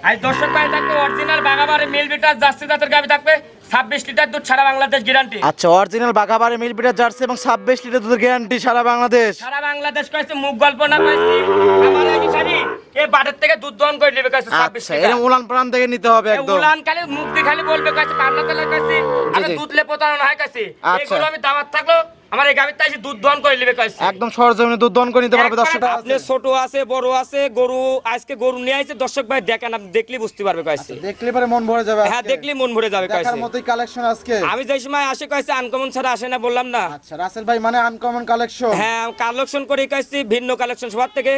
আজ দর্শক ভাই থাকবে অরিজিনাল বাগাবাড়ি মিল বিটার জার্সি জাতের গাবি থাকবে 26 লিটার দুধ সারা বাংলাদেশ গ্যারান্টি। আচ্ছা, অরিজিনাল বাঘাবাড়ি মিল বিটার জার্সি এবং 26 লিটার দুধের গ্যারান্টি সারা বাংলাদেশ। সারা বাংলাদেশ কইছে মুখ গল্প না কইছি আমার আগে সারি এই বাটের থেকে দুধ দহন করে নেবে কইছে 26 আচ্ছা, লিটার। এরকম উলান পালান থেকে নিতে হবে একদম। উলান খালি মুখ দিয়ে খালি বলবে কইছে পাবনা তেলে কইছে আমি জি। দুধ লে পোতানো হয় কইছে আচ্ছা। এগুলো আমি দাওয়াত থাকলো আমার এই গাবিতে এসে দুধ দহন করে নেবে কইছে একদম সরজমিনে দুধ দহন করে নিতে পারবে দর্শক। আপনি ছোট আছে বড় আছে গরু আজকে গরু নিয়ে আইছে দর্শক ভাই দেখেন আপনি দেখলি বুঝতে পারবে কইছে। দেখলে পরে মন ভরে যাবে। হ্যাঁ দেখলি মন ভরে যাবে কইছে। দেখার মতই কালেকশন আজকে। আমি যেই সময় আসে কইছে আনকমন ছাড়া আসে না বললাম না। আচ্ছা, রাসেল ভাই মানে আনকমন কালেকশন। হ্যাঁ কালেকশন করে কইছি ভিন্ন কালেকশন সবার থেকে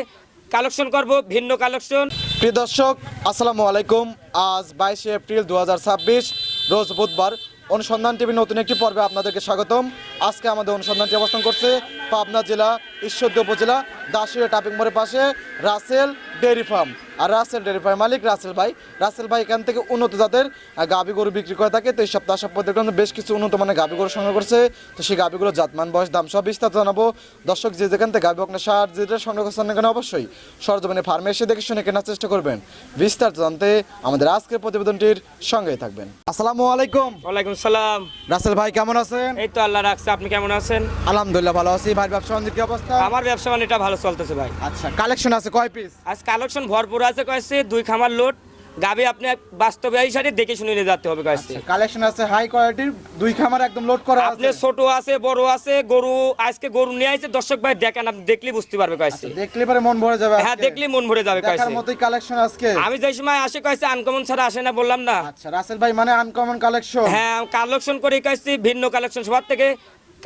কালেকশন করব ভিন্ন কালেকশন। প্রিয় দর্শক আসসালামু আলাইকুম। আজ 22 এপ্রিল 2026 রোজ বুধবার। অনুসন্ধান টিভির নতুন একটি পর্বে আপনাদেরকে স্বাগতম। আজকে আমাদের অনুসন্ধানটি অবস্থান করছে পাবনা জেলা ঈশ্বরদী উপজেলা দাসুরিয়া ট্রাফিক মোড়ের পাশে রাসেল ডেয়ারি ফার্ম। আর রাসেল ডেয়ারি ফার্ম মালিক রাসেল ভাই। রাসেল ভাই এখান থেকে উন্নত জাতের গাভী গরু বিক্রি করে থাকে। তো এই সপ্তাহ পর্যন্ত বেশ কিছু উন্নত মানের গাভী গরু সংগ্রহ করছে। তো সেই গাভীগুলোর জাতমান বয়স দাম সব বিস্তারিত জানাবো। দর্শক যে যেখান থেকে গাভী আপনার সার যেটা সংগ্রহ করছেন এখানে অবশ্যই সরজমিনে ফার্মে এসে দেখে শুনে কেনার চেষ্টা করবেন। বিস্তারিত জানতে আমাদের আজকের প্রতিবেদনটির সঙ্গেই থাকবেন। আসসালামু আলাইকুম। ওয়ালাইকুম সালাম। রাসেল ভাই কেমন আছেন? এই তো আল্লাহ রাখছে, আপনি কেমন আছেন? আলহামদুলিল্লাহ ভালো আছি। ভাই ব্যবসা বাণিজ্যের কি অবস্থা? আমার ব্যবসা বাণিজ্যটা ভালো চলতেছে ভাই। আচ্ছা, কালেকশন আছে কয় পিস? আজ কালেকশন ভরপুর আছে কইছে দুই খামার লোড গাবি আপনি বাস্তবে এই সাথে দেখে শুনে নিয়ে যেতে হবে কইছে। কালেকশন আছে হাই কোয়ালিটির, দুই খামার একদম লোড করা আপনি আছে। ছোট আছে বড় আছে গরু আজকে গরু নিয়ে আইছে দর্শক ভাই দেখেন আপনি দেখলি বুঝতে পারবে কইছে। দেখলে পরে মন ভরে যাবে। হ্যাঁ দেখলি মন ভরে যাবে দেখার কইছে। মতই কালেকশন আজকে। আমি যেই সময় আসে কইছে আনকমন ছাড়া আসে না বললাম না। আচ্ছা, রাসেল ভাই মানে আনকমন কালেকশন। হ্যাঁ কালেকশন করে কইছি ভিন্ন কালেকশন সবার থেকে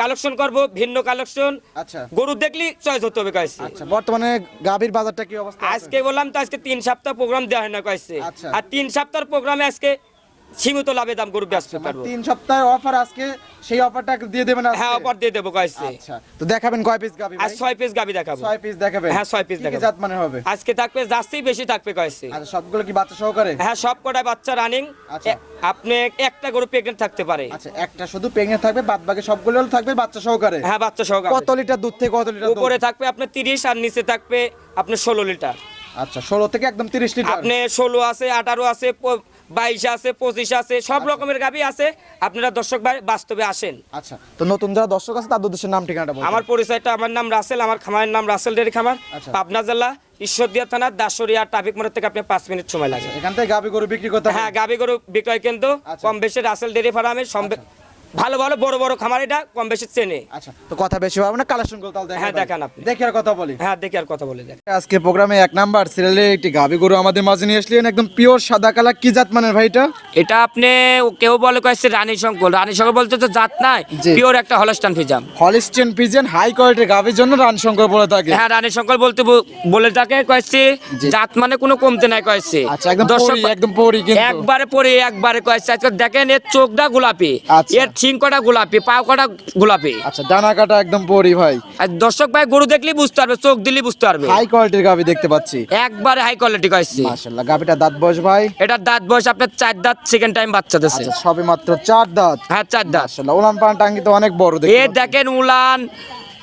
কালেকশন করব ভিন্ন কালেকশন। আচ্ছা গরু দেখলি চয়েস হতে হবে কইছে। আচ্ছা, বর্তমানে গাভীর বাজারটা কি অবস্থা? আজকে বললাম তো আজকে 3 সপ্তাহ প্রোগ্রাম দেওয়া হয় না কইছে। আচ্ছা। আর 3 সপ্তাহের প্রোগ্রামে আজকে সীমিত লাভে দাম গরু বেচতে পারবো। 3 সপ্তাহের অফার আজকে, সেই অফারটা দিয়ে দেবেন আজকে? হ্যাঁ অফার দিয়ে দেবো কইছে। আচ্ছা, তো দেখাবেন কয় পিস গাভী আজ ভাই? 6 পিস গাবি দেখাবো। 6 পিস দেখাবেন। হ্যাঁ 6 পিস কি কি দেখাবো। জাত মানে হবে? আজকে থাকবে জাস্তি বেশি থাকবে কইছে। আচ্ছা, সবগুলো কি বাচ্চা সহকারে? হ্যাঁ সব কটাই বাচ্চা রানিং। আচ্ছা। আপনি একটা গরু প্রেগন্যান্ট থাকতে পারে। আচ্ছা, একটা শুধু প্রেগন্যান্ট থাকবে, বাদ বাকি সবগুলো থাকবে বাচ্চা সহকারে। হ্যাঁ বাচ্চা সহ কত লিটার দুধ থেকে কত লিটার দুধ? উপরে থাকবে আপনি 30 আর নিচে থাকবে আপনি 16 লিটার। আচ্ছা, 16 থেকে একদম 30 লিটার। আপনি 16 আছে 18 আছে 22 আছে 25 আছে সব রকমের গাবি আছে। আপনারা দর্শক ভাই বাস্তবে আসেন। আচ্ছা, তো নতুন যারা দর্শক আছে তাদের উদ্দেশ্যে নাম ঠিকানাটা বলুন। আমার পরিচয়টা, আমার নাম রাসেল, আমার খামারের নাম রাসেল ডেয়ারি খামার, আচ্ছা। পাবনা জেলা ঈশ্বরদী থানা দাসুরিয়া ট্রাফিক মোড় থেকে আপনি 5 মিনিট সময় লাগে। এখান থেকে গাভী গরু বিক্রি করতে হবে। হ্যাঁ গাবি গরু বিক্রয় কেন্দ্র আচ্ছা। কম বেশি রাসেল ডেয়ারি ফার্মে ভালো ভালো বড় বড় খামার এটা কম বেশি চেনে। আচ্ছা, তো কথা বেশি হবে না, কালেকশন গুলো তাহলে হ্যাঁ, দেখান আপনি। দেখে আর কথা বলি। হ্যাঁ দেখি আর কথা বলে দেন। আজকে প্রোগ্রামে 1 নাম্বার সিরিয়ালে একটি গাভী গরু আমাদের মাঝে নিয়ে আসলেন, একদম পিওর সাদা কালার। কি জাত মানের ভাই এটা? এটা আপনি কেউ বলে কয়েছে রানী শঙ্কর, রানী শঙ্কর বলতে তো জাত নাই, জি। পিওর একটা হলস্টাইন ফিজাম। হলিস্টিয়ান পিজন হাই কোয়ালিটির গাভীর জন্য রানশঙ্কর বলে থাকে। হ্যাঁ রানী শঙ্কর বলতে বলে থাকে কয়েছে জি। জাত মানে কোনো কমতে নাই কয়েছে। আচ্ছা, একদম পরি, একদম পরি কিন্তু। একবারে পরে একবারে কয়েছে। আজকে দেখেন এর চোখটা গোলাপি, আচ্ছা। এর শিংকটা গোলাপি, পাও কটা গোলাপি। আচ্ছা, ডানা কাটা একদম পরি ভাই। আর দর্শক ভাই গরু দেখলেই বুঝতে পারবে, চোখ দিলেই বুঝতে পারবে। হাই কোয়ালিটির গাভী দেখতে পাচ্ছি। একবারে হাই কোয়ালিটি কয়েছে। মাশাআল্লাহ, গাভীটা দাঁত বয়স ভাই? এটার দাঁত বয়স আপনার 4 দাঁত, সেকেন্ড টাইম বাচ্চা দিচ্ছে। আচ্ছা, সবে মাত্র 4 দাঁত। হ্যাঁ 4 দাঁত। মাশাআল্লাহ, উলান পালান টাঙ্গি তো অনেক বড় এ দেখতে পাচ্ছি। দেখেন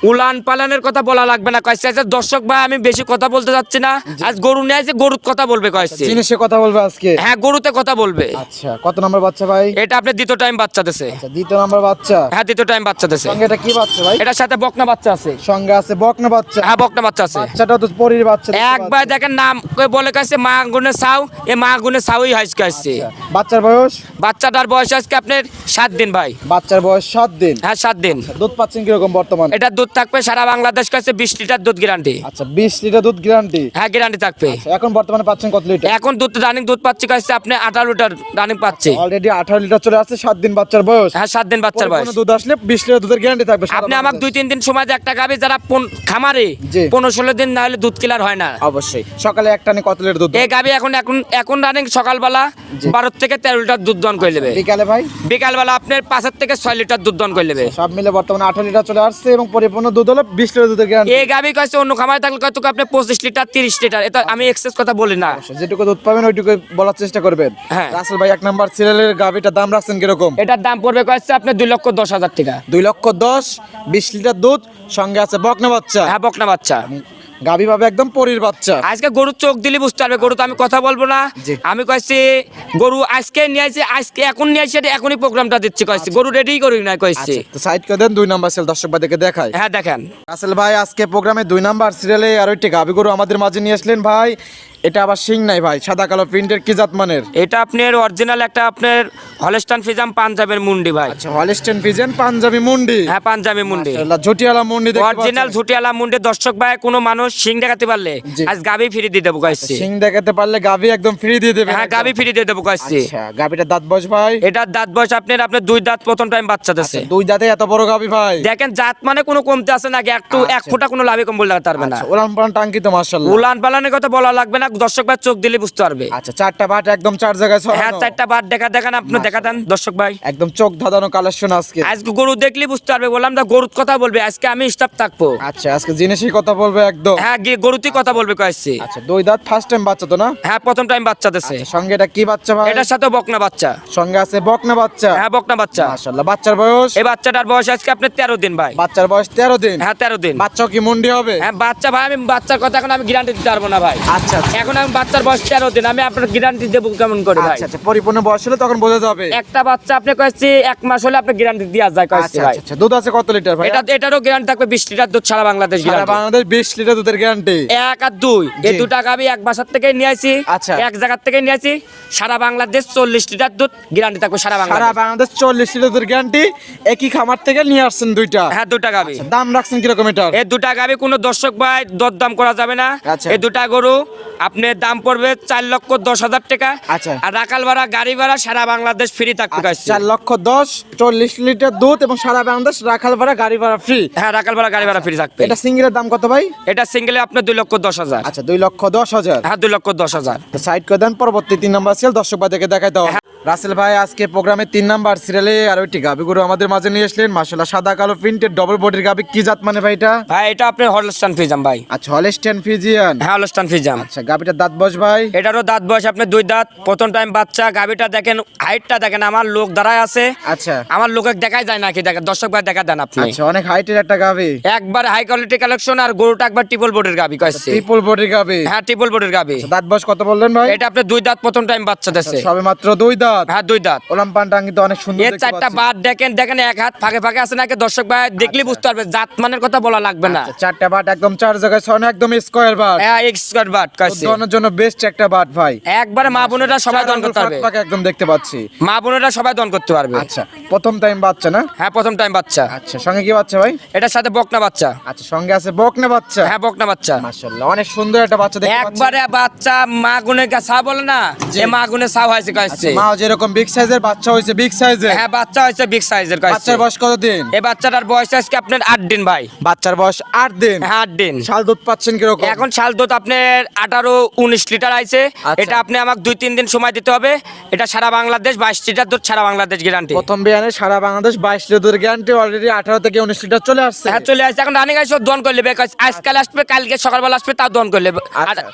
উলান পালানের কথা বলা লাগবে না কয়েছে। আচ্ছা দর্শক ভাই আমি বেশি কথা বলতে যাচ্ছি না, আজ গরু নিয়ে আছে, গরুর কথা বলবে কয়েছে। জিনিসের কথা বলবে আজকে। হ্যাঁ গরুতে কথা বলবে। আচ্ছা, কত নাম্বার বাচ্চা ভাই? এটা আপনি দ্বিতীয় টাইম বাচ্চা দিছে। আচ্ছা, দ্বিতীয় নাম্বার বাচ্চা। হ্যাঁ দ্বিতীয় টাইম বাচ্চা দিছে। সঙ্গে এটা কি বাচ্চা ভাই? এটার সাথে বকনা বাচ্চা আছে। সঙ্গে আছে বকনা বাচ্চা। হ্যাঁ বকনা বাচ্চা আছে। বাচ্চাটা তো পরির বাচ্চা দেখতে একবার পাচ্ছি। দেখেন নাম বলে কাছে মা গুনে চাও, এ মা গুনে চাওই হাইস কাছে। আচ্ছা, বাচ্চার বয়স? বাচ্চাটার বয়স আজকে আপনার 7 দিন ভাই। বাচ্চার বয়স 7 দিন। হ্যাঁ 7 দিন। দুধ পাচ্ছেন কিরকম বর্তমান? এটা দুধ থাকবে সারা বাংলাদেশ কাছে 20 লিটার দুধ গ্যারান্টি। আচ্ছা, 20 লিটার দুধ গ্যারান্টি। হ্যাঁ গ্যারান্টি থাকবে। এখন বর্তমানে পাচ্ছেন কত লিটার? এখন দুধ রানিং দুধ পাচ্ছি কাছে আপনি 18 লিটার রানিং পাচ্ছে। অলরেডি 18 লিটার চলে আসছে, 7 দিন বাচ্চার বয়স। হ্যাঁ 7 দিন বাচ্চার বয়স। পরিপূর্ণ দুধ আসলে 20 লিটার দুধের গ্যারান্টি থাকবে। আপনি আমাকে 2-3 দিন সময় দিয়ে একটা গাবে যারা খামারে জি। 15-16 দিন না হলে দুধ কিলার হয় না। অবশ্যই। সকালে এক টানে কত লিটার দুধ? এই গাবি এখন রানিং সকালবেলা 12 থেকে 13 লিটার দুধ দন করে নেবে। বিকালে ভাই? বিকালবেলা আপনার 5 থেকে 6 লিটার দুধ দন করে নেবে। সব মিলে বর্তমানে 18 লিটার চলে আসছে এবং পরিপূর্ণ দুধ হলো 20 লিটার দুধের গ্যারান্টি। এই গাবি কাছে অন্য খামারে থাকলে কত আপনি 25 লিটার 30 লিটার, এটা আমি এক্সেস কথা বলি না। যেটুকু দুধ পাবেন ওইটুকু বলার চেষ্টা করবেন। হ্যাঁ। রাসেল ভাই 1 নাম্বার সিরিয়ালের গাভীটার দাম রাখছেন কিরকম? এটার দাম পড়বে কয়েছে আপনি 2,10,000 টাকা। 2,10,000, 20 লিটার দুধ, সঙ্গে আছে বকনা বাচ্চা। হ্যাঁ বকনা বাচ্চা। গাবি পাবে একদম পরীর বাচ্চা। আজকে গরুর চোখ দিলে বুঝতে পারবে, গরু তো আমি কথা বলবো না। জি। আমি কইছি গরু আজকে নিয়ে আসি, আজকে এখন নিয়ে আসি, এখনই প্রোগ্রামটা দিচ্ছি কইছি, গরু রেডি করি না কইছি। তো সাইড করে দেন, 2 নাম্বার সেল দর্শক ভাইদেরকে দেখায়। হ্যাঁ দেখেন, রাসেল ভাই আজকে প্রোগ্রামে 2 নাম্বার সিরিয়ালে আরো একটি গাবি গরু আমাদের মাঝে নিয়ে আসলেন ভাই। এটা আবার সিং নাই ভাই, সাদা কালো প্রিন্টের, কি জাত মানের? এটা আপনার অরিজিনাল একটা আপনার হলস্টাইন ফ্রিজিয়ান পাঞ্জাবের মুন্ডি ভাই। আচ্ছা, হলস্টাইন ফ্রিজিয়ান পাঞ্জাবি মুন্ডি। হ্যাঁ পাঞ্জাবি মুন্ডি, মাশাআল্লাহ, ঝুটিয়ালা মুন্ডি দেখতে পাচ্ছেন। অরিজিনাল ঝুটিয়ালা মুন্ডি। দর্শক ভাই কোনো মানুষ সিং দেখাতে পারলে জি। আজ গাবি ফ্রি দিয়ে দেবো কইছি। সিং দেখাতে পারলে গাবি একদম ফ্রি দিয়ে দেবে। হ্যাঁ গাবি ফ্রি দিয়ে দেবো কইছি। আচ্ছা, গাবিটা দাঁত বয়স ভাই? এটার দাঁত বয়স আপনার 2 দাঁত, প্রথম টাইম বাচ্চা দিছে। 2 দাঁতে এত বড় গাবি ভাই? দেখেন জাত মানে কোনো কমতে আছে নাকি, একটু এক আচ্ছা। ফোঁটা কোনো লাভে কম বলতে পারবে না। আচ্ছা, ওলান পালান টাঙ্কি তো মাশাআল্লাহ। উলান পালানের কথা বলা লাগবে না, দর্শক ভাই চোখ দিলে বুঝতে পারবে। আচ্ছা, 4টা বাট একদম 4 জায়গায় ছড়ানো। হ্যাঁ 4টা বার দেখান আপনি, দেখা দেন দর্শক ভাই। একদম চোখ ধাঁধানো কালেকশন আজকে। আজকে গরু দেখলে বুঝতে পারবে, বললাম না গরুর কথা বলবে, আজকে আমি স্টাফ থাকবো। আচ্ছা, আজকে জিনিসই কথা বলবে একদম। হ্যাঁ গরুতেই কথা বলবে কয়েছি। আচ্ছা, 2 দাঁত, ফার্স্ট টাইম বাচ্চা তো না? হ্যাঁ প্রথম টাইম বাচ্চা দিছে। সঙ্গে এটা কি বাচ্চা ভাই? এটার সাথে বকনা বাচ্চা। সঙ্গে আছে বকনা বাচ্চা। হ্যাঁ বকনা বাচ্চা। মাশাআল্লাহ, বাচ্চার বয়স? এই বাচ্চাটার বয়স আজকে আপনার 13 দিন ভাই। বাচ্চার বয়স 13 দিন। হ্যাঁ 13 দিন। বাচ্চাও কি মুন্ডি হবে? হ্যাঁ বাচ্চা ভাই, আমি বাচ্চার কথা এখন আমি গ্যারান্টি দিতে পারবো না ভাই। আচ্ছা আচ্ছা। এখন আমি বাচ্চার বয়স 13 দিন, আমি আপনার গ্যারান্টি দেবো কেমন করে ভাই? আচ্ছা আচ্ছা, পরিপূর্ণ বয়স হলে তখন বোঝা যাবে। একটা বাচ্চা আপনি কয়েছি 1 মাস হলে আপনি গ্যারান্টি দেওয়া যায় কয়েছি আচ্ছা ভাই। আচ্ছা, দুধ আছে কত লিটার ভাই? এটারও গ্যারান্টি থাকবে 20 লিটার দুধ, সারা বাংলাদেশ সারা গ্যারান্টি। বাংলাদেশ 20 লিটার দুধের গ্যারান্টি। 1 আর 2 এই জি। দুটা গাবি এক বাসার থেকে নিয়ে আসি। আচ্ছা। এক জায়গা থেকে নিয়ে আসি, সারা বাংলাদেশ 40 লিটার দুধ গ্যারান্টি থাকবে সারা সারা বাংলাদেশ। বাংলাদেশ 40 লিটার দুধের গ্যারান্টি। একই খামার থেকে নিয়ে আসছেন দুইটা? হ্যাঁ দুটা গাবি। দাম রাখছেন কি রকম এটার? এই দুটা গাবি কোনো দর্শক ভাই দরদাম করা যাবে না। আচ্ছা। এই দুটা গরু আপনার দাম পড়বে 4,10,000 টাকা। আচ্ছা। আর রাখাল ভাড়া, গাড়ি ভাড়া সারা বাংলাদেশ ফ্রি থাকবে কয়েছি। 4,10,000, 40 লিটার দুধ এবং সারা বাংলাদেশ রাখাল ভাড়া, গাড়ি ভাড়া ফ্রি। হ্যাঁ রাখাল ভাড়া, গাড়ি ভাড়া ফ্রি থাকবে। এটা সিঙ্গেলের দাম কত ভাই? এটা সিঙ্গেলে আপনার 2,10,000। আচ্ছা, 2,10,000। হ্যাঁ 2,10,000। সাইড করে দেন, পরবর্তী 3 নাম্বার সিরিয়াল দর্শক ভাইদেরকে দেখাই দাও। রাসেল ভাই আজকে প্রোগ্রামে 3 নাম্বার সিরিয়ালে আরো একটি গাবি গরু আমাদের মাঝে নিয়ে আসলেন। মাশাআল্লাহ, সাদা কালো প্রিন্টেড ডবল বডির গাবি, কি জাত মানে ভাই এটা? ভাই এটা আপনার হলস্টাইন ফ্রিজিয়ান ভাই। আচ্ছা, হলস্টাইন ফ্রিজিয়ান। হ্যাঁ হলস্টাইন ফ্রিজিয়ান। আচ্ছা, গাবিটার দাঁত বয়স ভাই? এটারও দাঁত বয়স আপনার 2 দাঁত, প্রথম টাইম বাচ্চা। গাবিটা দেখেন, হাইটটা দেখেন, আমার লোক দাঁড়ায় আছে। আচ্ছা আমার লোকে দেখাই যায় নাকি, দেখেন দর্শক ভাই দেখা দেন আপনি। আচ্ছা, অনেক হাইটের একটা গাবি। একবার হাই কোয়ালিটি কালেকশন, আর গরুটা একবার ট্রিপল বডির গাবি কইছে। ট্রিপল বডির গাবি। হ্যাঁ ট্রিপল বডির গাবি। দাঁত বয়স কত বললেন ভাই? এটা আপনার 2 দাঁত, প্রথম টাইম বাচ্চা দিছে। সবে মাত্র 2 দাঁত। হ্যাঁ 2 দাঁত। ওলাম পানটা কিন্তু অনেক সুন্দর এর দেখতে 4টা পাচ্ছি। বাট দেখেন এক হাত ফাঁকে ফাঁকে আছে নাকি, দর্শক ভাই দেখলে বুঝতে পারবে, জাত মানের কথা বলা লাগবে না। আচ্ছা, 4টা বাট একদম 4 জায়গায় ছড়ানো, একদম স্কয়ার বাট। হ্যাঁ এক্স স্কয়ার বাট কইছে। দোকানের জন্য বেস্ট একটা বাট ভাই। একবারে মা বোনেরা সবাই দন করতে পারবে। ফাঁক একদম দেখতে পাচ্ছি। মা বোনেরা সবাই দন করতে পারবে। আচ্ছা, প্রথম টাইম বাচ্চা না? হ্যাঁ প্রথম টাইম বাচ্চা। আচ্ছা, সঙ্গে কি বাচ্চা ভাই? এটার সাথে বকনা বাচ্চা। আচ্ছা, সঙ্গে আছে বকনা বাচ্চা। হ্যাঁ বকনা বাচ্চা। মাশাআল্লাহ, অনেক সুন্দর একটা বাচ্চা দেখতে পাচ্ছি। একবারে বাচ্চা মা গুনে সা বলে না, এ মা গুনে সা হয়েছে কইছে। মা যেরকম বিগ সাইজের, বাচ্চা হয়েছে বিগ সাইজের। হ্যাঁ বাচ্চা হয়েছে বিগ সাইজের কইছে। বাচ্চার বয়স কত দিন? এই বাচ্চাটার বয়স আজকে আপনার 8 দিন ভাই। বাচ্চার বয়স 8 দিন। হ্যাঁ 8 দিন। শাল দুধ পাচ্ছেন কি রকম? এখন শাল দুধ আপনার 18-19 লিটার আইছে। আচ্ছা। এটা আপনি আমাকে 2-3 দিন সময় দিতে হবে। এটা সারা বাংলাদেশ 22 লিটার দুধ, সারা বাংলাদেশ গ্যারান্টি। প্রথম বিয়ানে সারা বাংলাদেশ 22 লিটার গ্যারান্টি, অলরেডি 18 থেকে 19 লিটার চলে আসছে। হ্যাঁ চলে আসছে, এখন রানিং আইছে দন করে নেবে। আজকাল আসবে, কালকে সকালবেলা আসবে, তাও দন করে নেবে। আচ্ছা।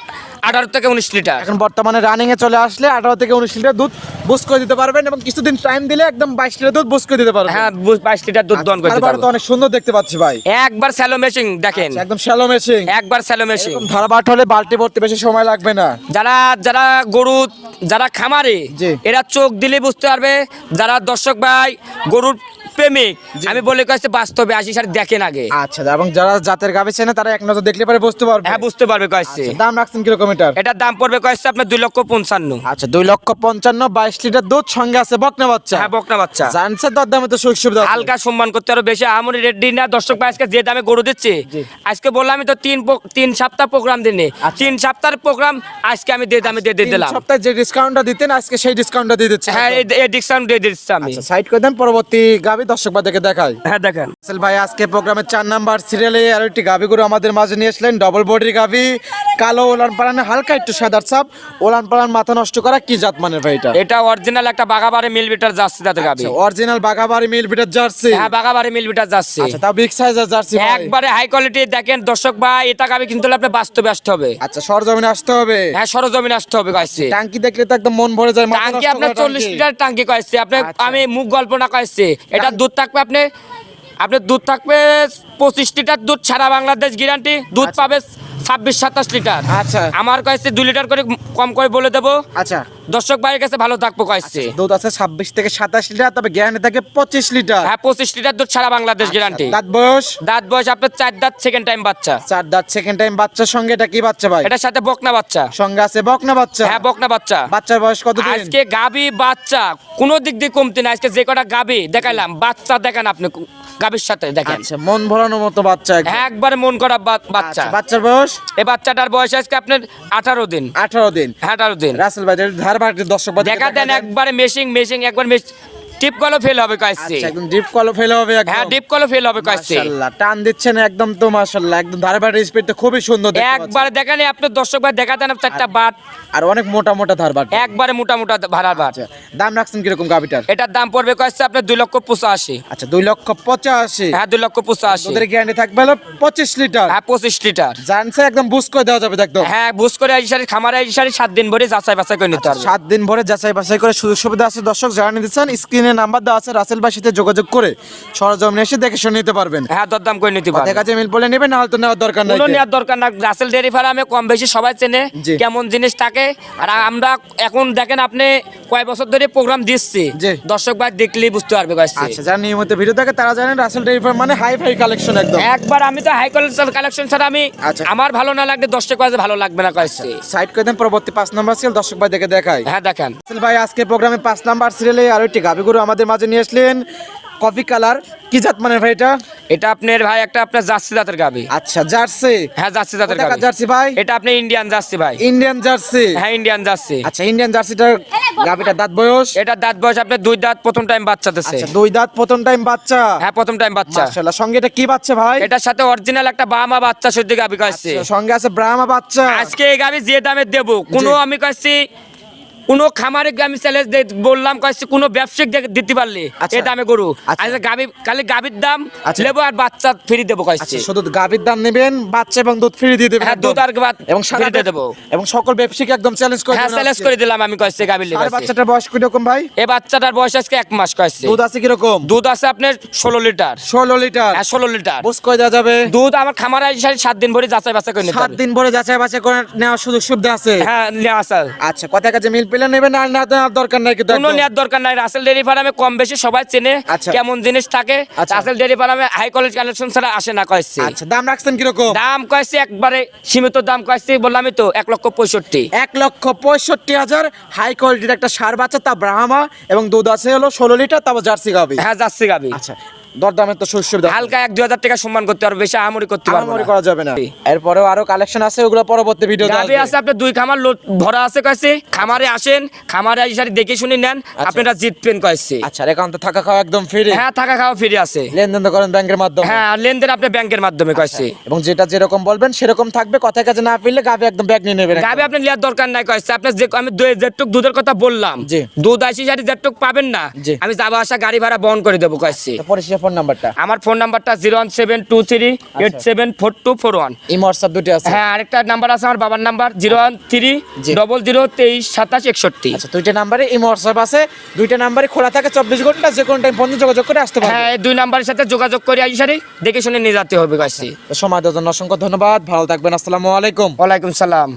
18 থেকে 19 লিটার। এখন বর্তমানে রানিং এ চলে আসলে 18 থেকে 19 লিটার দুধ বুস করে দিতে পারবেন, এবং কিছুদিন টাইম দিলে একদম 22 লিটার দুধ বুস করে দিতে পারবেন। হ্যাঁ 22 লিটার দুধ দন করে দিতে তারপরে তো পারবো। অনেক সুন্দর দেখতে পাচ্ছি ভাই। একবার স্যালো মেশিং দেখেন, একদম শ্যালো মেশিং। একবার স্যালো মেশিং। এরকম ধারাবাট হলে বালতি ভর্তি বেশি সময় লাগবে না। যারা যারা গরু, যারা খামারে, জি। এরা চোখ দিলে বুঝতে পারবে। যারা দর্শক ভাই গরুর প্রেমিক, আমি বলে কয়েছে বাস্তবে আসি সার দেখেন আগে। আচ্ছা, এবং যারা জাতের গাভী চেনে তারা এক নজর দেখলে পারে বুঝতে পারবে। হ্যাঁ বুঝতে পারবে কয়েছে। আচ্ছা, দাম রাখছেন কিরকম এটার? এটার দাম পড়বে কয়েছে আপনার 2,55,000। আচ্ছা, 2,55,000, 22 লিটার দুধ, সঙ্গে আছে বকনা বাচ্চা। হ্যাঁ বকনা বাচ্চা। জানছে দর দামে তো সুযোগ সুবিধা আছে। হালকা সম্মান করতে আরো বেশি আমরি রেডি না। দর্শক ভাই আজকে যে দামে গরু দিচ্ছে, জি। আজকে বললাম আমি তো 3 সপ্তাহ প্রোগ্রাম দিনে, 3 সপ্তাহের প্রোগ্রাম আজকে আমি যে দামে দিয়ে 3 দিলাম। সপ্তাহে যে ডিসকাউন্টটা দিতেন আজকে সেই ডিসকাউন্টটা দিয়ে দিচ্ছে। হ্যাঁ এই ডিসকাউন্ট দিয়ে দিচ্ছি আমি। আচ্ছা, সাইড করে দেন, পরবর্তী গাভী দর্শক ভাইদেরকে দেখাই। হ্যাঁ দেখেন আসল ভাই আজকে প্রোগ্রামের 4 নাম্বার সিরিয়ালে আরো একটি গাভী গরু আমাদের মাঝে নিয়ে আসলেন। ডবল বডির গাভী, কালো ওলান পালানে, হালকা একটু সাদার ছাপ, ওলান পালান মাথা নষ্ট করা, কি জাত মানের ভাই এটা? এটা অরিজিনাল একটা বাগাবাড়ি মিল বিটার জার্সি দাঁতে গাবি। অরিজিনাল বাঘাবাড়ি মিল বিটার জার্সি। হ্যাঁ বাগাবাড়ি মিল বিটার জার্সি। আচ্ছা, তাও বিগ সাইজের জার্সি ভাই। একবারে হাই কোয়ালিটি দেখেন দর্শক ভাই, এটা গাবি কিন্তু আপনি বাস্তবে আসতে হবে। আচ্ছা, সরজমিনে আসতে হবে। হ্যাঁ সরজমিনে আসতে হবে কয়েছে। টাঙ্কি দেখলে তো একদম মন ভরে যায়। মাথা টাঙ্কি নষ্ট আপনার করা 40 টাঙ্কি। লিটার টাঙ্কি কয়েছে। আপনি আচ্ছা। আমি মুখ গল্প না কয়েছে। এটা দুধ থাকবে আপনার দুধ থাকবে 25 লিটার দুধ, সারা বাংলাদেশ গ্যারান্টি। দুধ আচ্ছা। পাবে 26-27 লিটার। আচ্ছা আমার কাছে 2 লিটার করে কম করে বলে দেবো, আচ্ছা দর্শক ভাইয়ের কাছে ভালো থাকবো কাছে। দুধ আছে 26 থেকে 27 লিটার, তবে গ্যারান্টি থাকে 25 লিটার। হ্যাঁ 25 লিটার দুধ সারা বাংলাদেশ গ্যারান্টি। দাঁত বয়স দাঁত বয়স আপনার 4 দাঁত, সেকেন্ড টাইম বাচ্চা। 4 দাঁত সেকেন্ড টাইম বাচ্চার সঙ্গে এটা কি বাচ্চা ভাই? এটার সাথে বকনা বাচ্চা সঙ্গে আছে বকনা বাচ্চা। হ্যাঁ বকনা বাচ্চা। বাচ্চার বয়স কত দিন? আজকে গাবি বাচ্চা কোনো দিক দিয়ে কমতি না। আজকে যে কটা গাবি দেখাইলাম, বাচ্চা দেখেন আপনি গাবির সাথে দেখেন। আচ্ছা মন ভরানোর মতো বাচ্চা একদম। হ্যাঁ একবারে মন করা বাচ্চা। আচ্ছা, বাচ্চার বয়স এই বাচ্চাটার বয়স আজকে আপনার 18 দিন। 18 দিন। হ্যাঁ 18 দিন। রাসেল ভাই ধারবাড়ি দর্শক ভাই দেখা দেন একবারে মেশিং একবার টিপ কলও ফেল হবে কাছে। আচ্ছা একদম ডিপ কল ফেল হবে একদম। হ্যাঁ ডিপ কলও ফেল হবে কাছে। মাশাআল্লাহ টান দিচ্ছেন একদম তো মাশাআল্লাহ, একদম ধারবাড়ির স্পিড তো খুবই সুন্দর দেখতে পাচ্ছি। একবারে দেখেন আপনার দর্শক ভাই দেখা দেন চারটা বাট, আর অনেক মোটা মোটা ধারবাড়ি। একবারে মোটা ভাড়ার বাট। আচ্ছা দাম রাখছেন কিরকম গাবিটার? এটার দাম পড়বে কাছে আপনার 2,85,000। আচ্ছা 2,85,000। হ্যাঁ 2,85,000। ওদের গ্যারান্টি থাকবে হলো 25 লিটার। হ্যাঁ 25 লিটার। জানছে একদম বুঝ করে দেওয়া যাবে একদম। হ্যাঁ বুঝ করে এই শাড়ি খামারে এই শাড়ি 7 দিন ভরে যাচাই বাছাই করে নিতে হবে। 7 দিন ভরে যাচাই বাছাই করে সুযোগ সুবিধা আছে। দর্শক যারা নিতে চান স্ক্রিনে নাম্বার দেওয়া আছে, রাসেল ভাইয়ের সাথে যোগাযোগ করে সরজমিনে এসে দেখে শুনে নিতে পারবেন। হ্যাঁ দরদাম করে নিতে পারবেন। দেখা যায় মিল বলে নেবেন, না হলে তো নেওয়ার দরকার নাই। কোনো নেওয়ার দরকার না। রাসেল ডেয়ারি ফার্মে কম বেশি সবাই চেনে জি। কেমন জিনিস থাকে। আর আমরা এখন দেখেন আপনি কয় বছর ধরে প্রোগ্রাম দিচ্ছি, জি। দর্শক ভাই দেখলেই বুঝতে পারবে কাছে। আচ্ছা যারা নিয়মিত ভিডিও দেখে তারা জানেন রাসেল ডেইরি ফার্ম মানে হাই ফাই কালেকশন একদম। একবার আমি তো হাই কোয়ালিটির কালেকশন ছাড়া আমি আচ্ছা। আমার ভালো না লাগলে দর্শক কাছে ভালো লাগবে না কাছে। সাইড করে দেন, পরবর্তী 5 নাম্বার সিরিয়াল দর্শক ভাই দেখে দেখায়। হ্যাঁ দেখেন রাসেল ভাই আজকে প্রোগ্রামে 5 নাম্বার সিরিয়ালে আরো একটি গাভী গরু আমাদের মাঝে নিয়ে আসলেন, কফি কালার। কি জাত মানের ভাই এটা? এটা আপনার ভাই একটা আপনার জার্সি জাতের গাবি। আচ্ছা জার্সি। হ্যাঁ জার্সি জাতের কোথাকার গাবি। জার্সি ভাই? এটা আপনি ইন্ডিয়ান জার্সি ভাই। Indian jersey. হ্যাঁ ইন্ডিয়ান জার্সি। আচ্ছা ইন্ডিয়ান জার্সিটার গাভীটার দাঁত বয়স? এটা দাঁত বয়স আপনার 2 দাঁত, প্রথম টাইম বাচ্চা দিছে। আচ্ছা 2 দাঁত প্রথম টাইম বাচ্চা। হ্যাঁ প্রথম টাইম বাচ্চা। মাশাআল্লাহ সঙ্গে এটা কি বাচ্চা ভাই? এটার সাথে অরিজিনাল একটা বামা বাচ্চা সত্যি গাবি কাছে। আচ্ছা, সঙ্গে আছে ব্রাহ্মা বাচ্চা। আজকে এই গাবি যে দামে দেবো কোনো জি। আমি কাছে কোনো খামারে আমি চ্যালেঞ্জ বললাম কাছে কোনো ব্যবসায়িক দিতে পারলে আচ্ছা। এই দামে গরু। আচ্ছা। আজকে গাবি খালি গাবির দাম আচ্ছা। লেবো আর বাচ্চা ফ্রি দেবো কাছে। আচ্ছা শুধু গাভীর দাম নেবেন, বাচ্চা এবং দুধ ফ্রি দিয়ে দেবেন। হ্যাঁ একদম। দুধ আর এবং ফ্রি দিয়ে দেবো। এবং সকল ব্যবসায়ীকে একদম চ্যালেঞ্জ করে হ্যাঁ দেবেন চ্যালেঞ্জ আজকে। করে দিলাম আমি কাছে গাবির আর লেগে। বাচ্চাটার বয়স কিরকম ভাই? এই বাচ্চাটার বয়স আজকে 1 মাস কাছে। দুধ আছে কিরকম? দুধ আছে আপনার 16 লিটার। 16 লিটার। হ্যাঁ 16 লিটার। বুঝ করে দেওয়া যাবে। দুধ আমার খামারে 7 দিন ভরে যাচাই বাছাই করে নিতে 7 হবে। দিন ভরে যাচাই বাছাই করে নেওয়ার সুযোগ সুবিধা আছে। হ্যাঁ নেওয়া আছে। আচ্ছা কথা কাছে মিল পেলে নেবেন, আর না নেওয়ার দরকার নাই কিন্তু কোনো একদম। নেওয়ার দরকার নাই। রাসেল ডেয়ারি ফার্মে কম বেশি সবাই চেনে আচ্ছা। কেমন জিনিস থাকে। আচ্ছা। রাসেল ডেয়ারি ফার্মে হাই কোয়ালিটি কালেকশন ছাড়া আসে না কয়েছে। আচ্ছা দাম রাখছেন কিরকম? দাম কয়েছে একবারে সীমিত দাম কয়েছে, বললামই তো 1,65,000। 1,65,000 হাই কোয়ালিটির একটা ষাঁড় বাচ্চা, তা ব্রাহ্মা, এবং দুধ আছে হলো 16 লিটার, তারপর জার্সি গাভী। হ্যাঁ যাচ্ছে গাবি। আচ্ছা দরদামের তো সুবিধা হালকা 1-2 হাজার টাকা সম্মান করতে পারবে, বেশি আমরি করতে পারবে আমারই না। করা যাবে না। এরপরেও আরো কালেকশন আছে, ওগুলো পরবর্তী ভিডিও গাবি আছে আপনার 2 খামার লোড ভরা আছে কয়েছে। খামারে আসেন, খামারে এসে দেখে শুনে নেন, আপনারা জিতবেন কয়েছে। আচ্ছা একাউন্টে থাকা খাওয়া একদম ফ্রি। হ্যাঁ থাকা খাওয়া ফ্রি আছে। লেনদেন তো করেন ব্যাংকের মাধ্যমে? হ্যাঁ আর লেনদেন আপনি ব্যাংকের মাধ্যমে কয়েছে। এবং যেটা যেরকম বলবেন সেরকম থাকবে, কথা কাছে না ফিরলে গাভী একদম ব্যাগ নিয়ে নেবেন। গাবি আপনি নেওয়ার দরকার নাই কয়েছে। আপনি যে আমি যেটুক দুধের কথা বললাম, জি। দুধ আসি সারি যেটুক পাবেন না, জি। আমি যাওয়া আসা গাড়ি ভাড়া বহন করে দেবো কয়েছে। পরিষেবা ফোন নাম্বারটা? আমার ফোন নাম্বারটা 01723874241। এই হোয়াটসঅ্যাপ দুটি আছে? হ্যাঁ আরেকটা নাম্বার আছে আমার বাবার নাম্বার 01300232761। আচ্ছা দুইটা নাম্বারে এই হোয়াটসঅ্যাপ আছে, দুইটা নাম্বারই খোলা থাকে 24 ঘন্টা, যে কোনো টাইম ফোন দিয়ে যোগাযোগ করে আসতে পারবেন। হ্যাঁ এই 2 নাম্বারের সাথে যোগাযোগ করে আই সারি দেখে শুনে নিয়ে যেতে হবে কয়েছে। তো সময় দেওয়ার জন্য অসংখ্য ধন্যবাদ, ভালো থাকবেন, আসসালামু আলাইকুম। ওয়ালাইকুম সালাম।